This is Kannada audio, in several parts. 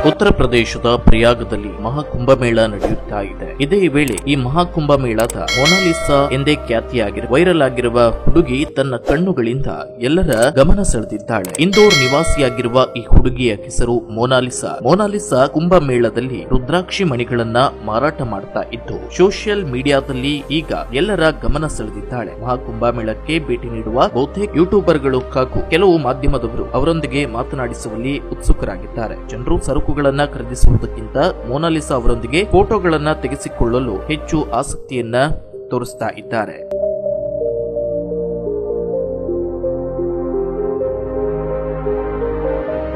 ಉತ್ತರ ಪ್ರದೇಶದ ಪ್ರಯಾಗದಲ್ಲಿ ಮಹಾಕುಂಭಮೇಳ ನಡೆಯುತ್ತಾ ಇದೆ. ಇದೇ ವೇಳೆ ಈ ಮಹಾಕುಂಭಮೇಳದ ಮೊನಾಲಿಸಾ ಎಂದೇ ಖ್ಯಾತಿಯಾಗಿರುವ ವೈರಲ್ ಆಗಿರುವ ಹುಡುಗಿ ತನ್ನ ಕಣ್ಣುಗಳಿಂದ ಎಲ್ಲರ ಗಮನ ಸೆಳೆದಿದ್ದಾಳೆ. ಇಂದೋರ್ ನಿವಾಸಿಯಾಗಿರುವ ಈ ಹುಡುಗಿಯ ಹೆಸರು ಮೊನಾಲಿಸಾ. ಮೊನಾಲಿಸಾ ಕುಂಭಮೇಳದಲ್ಲಿ ರುದ್ರಾಕ್ಷಿ ಮಣಿಗಳನ್ನ ಮಾರಾಟ ಮಾಡ್ತಾ ಇದ್ದು ಸೋಷಿಯಲ್ ಮೀಡಿಯಾದಲ್ಲಿ ಈಗ ಎಲ್ಲರ ಗಮನ ಸೆಳೆದಿದ್ದಾಳೆ. ಮಹಾಕುಂಭಮೇಳಕ್ಕೆ ಭೇಟಿ ನೀಡುವ ಬಹುತೇಕ ಯೂಟ್ಯೂಬರ್ಗಳು ಹಾಗೂ ಕೆಲವು ಮಾಧ್ಯಮದವರು ಅವರೊಂದಿಗೆ ಮಾತನಾಡಿಸುವಲ್ಲಿ ಉತ್ಸುಕರಾಗಿದ್ದಾರೆ. ಜನರು ಸರಕುಗಳನ್ನ ಖರೀದಿಸುವುದಕ್ಕಿಂತ ಮೊನಾಲಿಸಾ ಅವರೊಂದಿಗೆ ಫೋಟೋಗಳನ್ನ ತೆಗೆಸಿಕೊಳ್ಳಲು ಹೆಚ್ಚು ಆಸಕ್ತಿಯನ್ನ ತೋರಿಸ್ತಾ ಇದ್ದಾರೆ.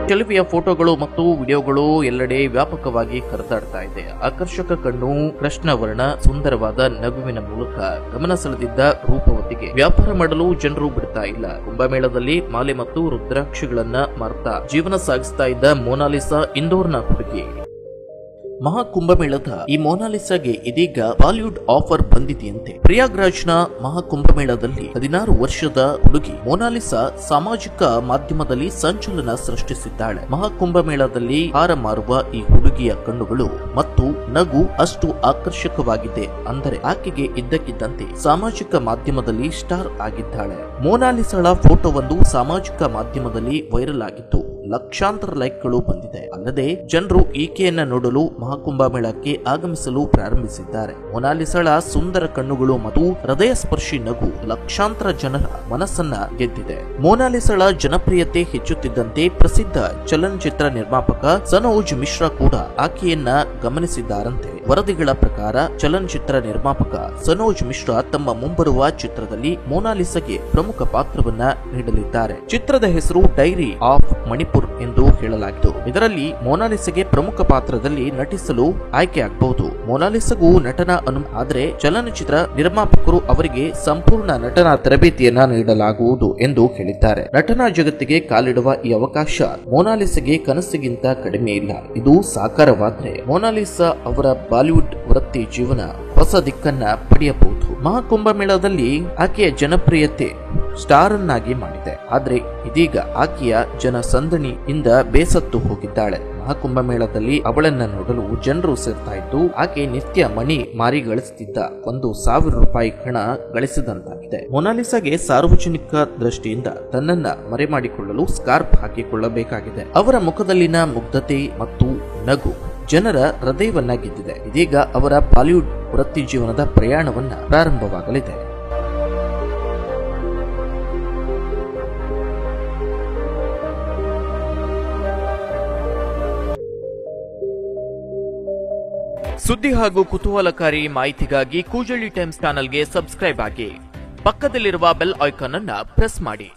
ಚೆಲುವೆಯ ಫೋಟೋಗಳು ಮತ್ತು ವಿಡಿಯೋಗಳು ಎಲ್ಲೆಡೆ ವ್ಯಾಪಕವಾಗಿ ಹರಿದಾಡ್ತಾ ಇದೆ. ಆಕರ್ಷಕ ಕಣ್ಣು, ಕೃಷ್ಣವರ್ಣ, ಸುಂದರವಾದ ನಗುವಿನ ಮೂಲಕ ಗಮನ ಸೆಳೆದಿದ್ದ ರೂಪವತಿಗೆ ವ್ಯಾಪಾರ ಮಾಡಲು ಜನರು ಬಿಡ್ತಾ ಇಲ್ಲ. ಕುಂಭಮೇಳದಲ್ಲಿ ಮಾಲೆ ಮತ್ತು ರುದ್ರಾಕ್ಷಿಗಳನ್ನ ಮಾರ್ತಾ ಜೀವನ ಸಾಗಿಸ್ತಾ ಇದ್ದ ಮೊನಾಲಿಸಾ ಇಂದೋರ್ನ ಹುಡುಗಿ. ಮಹಾಕುಂಭಮೇಳದ ಈ ಮೊನಾಲಿಸಾಗೆ ಇದೀಗ ಬಾಲಿವುಡ್ ಆಫರ್ ಬಂದಿದೆಯಂತೆ. ಪ್ರಯಾಗ್ರಾಜ್ನ ಮಹಾಕುಂಭಮೇಳದಲ್ಲಿ 16 ವರ್ಷದ ಹುಡುಗಿ ಮೊನಾಲಿಸಾ ಸಾಮಾಜಿಕ ಮಾಧ್ಯಮದಲ್ಲಿ ಸಂಚಲನ ಸೃಷ್ಟಿಸಿದ್ದಾಳೆ. ಮಹಾಕುಂಭಮೇಳದಲ್ಲಿ ಹಾರ ಮಾರುವ ಈ ಹುಡುಗಿಯ ಕಣ್ಣುಗಳು ಮತ್ತು ನಗು ಅಷ್ಟು ಆಕರ್ಷಕವಾಗಿದೆ ಅಂದರೆ ಆಕೆಗೆ ಇದ್ದಕ್ಕಿದ್ದಂತೆ ಸಾಮಾಜಿಕ ಮಾಧ್ಯಮದಲ್ಲಿ ಸ್ಟಾರ್ ಆಗಿದ್ದಾಳೆ. ಮೊನಾಲಿಸಾಳ ಫೋಟೋವೊಂದು ಸಾಮಾಜಿಕ ಮಾಧ್ಯಮದಲ್ಲಿ ವೈರಲ್ ಆಗಿತ್ತು. ಲಕ್ಷಾಂತರ ಲೈಕ್ಗಳು ಬಂದಿದೆ. ಅಲ್ಲದೆ ಜನರು ಈಕೆಯನ್ನ ನೋಡಲು ಮಹಾಕುಂಭಮೇಳಕ್ಕೆ ಆಗಮಿಸಲು ಪ್ರಾರಂಭಿಸಿದ್ದಾರೆ. ಮೊನಾಲಿಸಾಳ ಸುಂದರ ಕಣ್ಣುಗಳು ಮತ್ತು ಹೃದಯ ಸ್ಪರ್ಶಿ ನಗು ಲಕ್ಷಾಂತರ ಜನರ ಮನಸ್ಸನ್ನ ಗೆದ್ದಿದೆ. ಮೊನಾಲಿಸಾಳ ಜನಪ್ರಿಯತೆ ಹೆಚ್ಚುತ್ತಿದ್ದಂತೆ ಪ್ರಸಿದ್ಧ ಚಲನಚಿತ್ರ ನಿರ್ಮಾಪಕ ಸನೋಜ್ ಮಿಶ್ರಾ ಕೂಡ ಆಕೆಯನ್ನ ಗಮನಿಸಿದ್ದಾರಂತೆ. ವರದಿಗಳ ಪ್ರಕಾರ ಚಲನಚಿತ್ರ ನಿರ್ಮಾಪಕ ಸನೋಜ್ ಮಿಶ್ರಾ ತಮ್ಮ ಮುಂಬರುವ ಚಿತ್ರದಲ್ಲಿ ಮೊನಾಲಿಸಾಗೆ ಪ್ರಮುಖ ಪಾತ್ರವನ್ನ ನೀಡಲಿದ್ದಾರೆ. ಚಿತ್ರದ ಹೆಸರು ಡೈರಿ ಆಫ್ ಮಣಿಪುರ್ ಎಂದು ಹೇಳಲಾಗಿತ್ತು. ಇದರಲ್ಲಿ ಮೊನಾಲಿಸಾಗೆ ಪ್ರಮುಖ ಪಾತ್ರದಲ್ಲಿ ನಟಿಸಲು ಆಯ್ಕೆಯಾಗಬಹುದು. ಮೊನಾಲಿಸಾಗೂ ನಟನಾ ಆದರೆ ಚಲನಚಿತ್ರ ನಿರ್ಮಾಪಕರು ಅವರಿಗೆ ಸಂಪೂರ್ಣ ನಟನಾ ತರಬೇತಿಯನ್ನ ನೀಡಲಾಗುವುದು ಎಂದು ಹೇಳಿದ್ದಾರೆ. ನಟನಾ ಜಗತ್ತಿಗೆ ಕಾಲಿಡುವ ಈ ಅವಕಾಶ ಮೊನಾಲಿಸಾಗೆ ಕನಸಿಗಿಂತ ಕಡಿಮೆ ಇಲ್ಲ. ಇದು ಸಾಕಾರವಾದ್ರೆ ಮೊನಾಲಿಸಾ ಅವರ ಬಾಲಿವುಡ್ ವೃತ್ತಿ ಜೀವನ ಹೊಸ ದಿಕ್ಕನ್ನ ಪಡೆಯಬಹುದು. ಮಹಾಕುಂಭಮೇಳದಲ್ಲಿ ಆಕೆಯ ಜನಪ್ರಿಯತೆ ಸ್ಟಾರ್ ಅನ್ನಾಗಿ ಮಾಡಿದೆ. ಆದ್ರೆ ಇದೀಗ ಆಕೆಯ ಜನಸಂದಣಿಯಿಂದ ಬೇಸತ್ತು ಹೋಗಿದ್ದಾಳೆ. ಮಹಾಕುಂಭಮೇಳದಲ್ಲಿ ಅವಳನ್ನ ನೋಡಲು ಜನರು ಸೇರ್ತಾ ಇದ್ದು ಆಕೆ ನಿತ್ಯ ಮಣಿ ಮಾರಿ ಗಳಿಸುತ್ತಿದ್ದ 1,000 ರೂಪಾಯಿ ಹಣ ಗಳಿಸಿದಂತಾಗಿದೆ. ಮೊನಾಲಿಸಾಗೆ ಸಾರ್ವಜನಿಕ ದೃಷ್ಟಿಯಿಂದ ತನ್ನನ್ನ ಮರೆಮಾಡಿಕೊಳ್ಳಲು ಸ್ಕಾರ್ಫ್ ಹಾಕಿಕೊಳ್ಳಬೇಕಾಗಿದೆ. ಅವರ ಮುಖದಲ್ಲಿನ ಮುಗ್ಧತೆ ಮತ್ತು ನಗು ಜನರ ಹೃದಯವನ್ನ ಗೆದ್ದಿದೆ. ಇದೀಗ ಅವರ ಬಾಲಿವುಡ್ ವೃತ್ತಿ ಜೀವನದ ಪ್ರಯಾಣವನ್ನ ಪ್ರಾರಂಭವಾಗಲಿದೆ. ಸುದ್ದಿ ಹಾಗೂ ಕುತೂಹಲಕಾರಿ ಮಾಹಿತಿಗಾಗಿ ಕೂಜಳ್ಳಿ ಟೈಮ್ಸ್ ಚಾನೆಲ್ಗೆ ಸಬ್ಸ್ಕ್ರೈಬ್ ಆಗಿ. ಪಕ್ಕದಲ್ಲಿರುವ ಬೆಲ್ ಐಕಾನ್ ಅನ್ನು ಪ್ರೆಸ್ ಮಾಡಿ.